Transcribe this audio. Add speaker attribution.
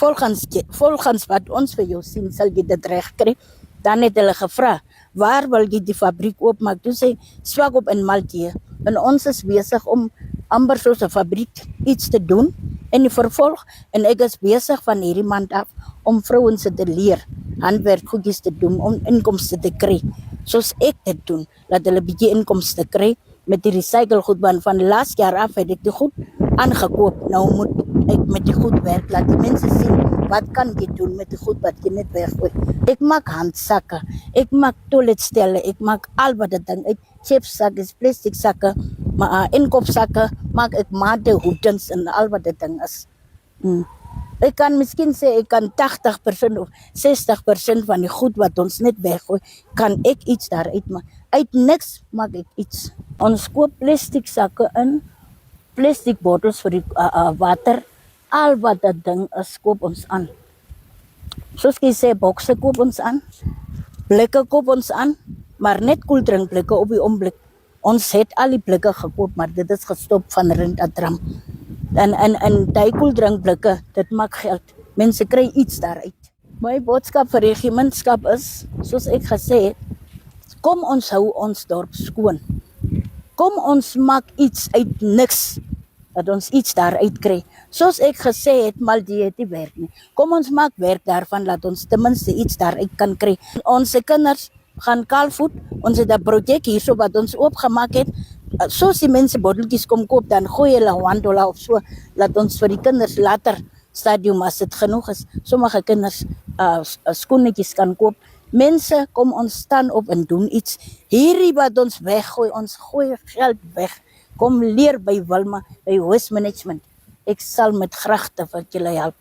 Speaker 1: volgens wat ons vir jou sien, sal jy dit reg kry. Dan het hulle gevra, waar wil jy die fabriek oopmaak? Toe sê Swakop in Maltee. En ons is besig om amper soos 'n fabriek iets te doen in die vervolg. En ek is besig van hierdie maand af om vrouens te leer handwerkgoedjies te doen om inkomste te kry. Soos ek dit doen, dat hulle 'n bietjie inkomste kry met die recyclegoed, want van laas jaar af het ek die goed aangekoop. Nou moet ek met die goed werk, laat die mense sien wat kan jy doen met die goed wat jy net weggooi. Ek maak handsakke, ek maak toiletstelle, ek maak al wat dit ding uit chipsakke, plastic sakke, maar inkopsakke maak ek mate hoedens en al wat dit ding is. Ek kan miskien sê ek kan 80% of 60% van die goed wat ons net weggooi, kan ek iets daaruit maak. Uit niks maak ek iets. Ons koop plastic sakke in, plastic bottels vir die water, al wat dat ding is, koop ons aan. Soos jy sê, bokse koop ons aan, blikke koop ons aan, maar net koeldrinkblikke op die oomblik. Ons het al die blikke gekoop, maar dit is gestop van Rent-A-Tram. En die koeldrinkblikke, dit maak geld. Mense kry iets daaruit. My boodskap vir die gemeenskap is, soos ek gesê het, kom ons hou ons dorp skoon. Kom ons maak iets uit niks, dat ons iets daaruit kry. Soos ek gesê het, Maltee het nie werk nie. Kom ons maak werk daarvan, dat ons ten minste iets daaruit kan kry. Onze kinders gaan kaalvoet, ons het 'n projek hierso wat ons oopgemaak het. Soos die mense botteltjies kom koop, dan gooi hulle $1 of so, laat ons vir die kinders later stadium, as dit genoeg is, sommige kinders skoenetjies kan koop. Mense, kom ons staan op en doen iets. Hierdie wat ons weggooi, ons gooi geld weg. Kom leer by Wilma, by Waste Management. Ek sal met gragte vir julle help.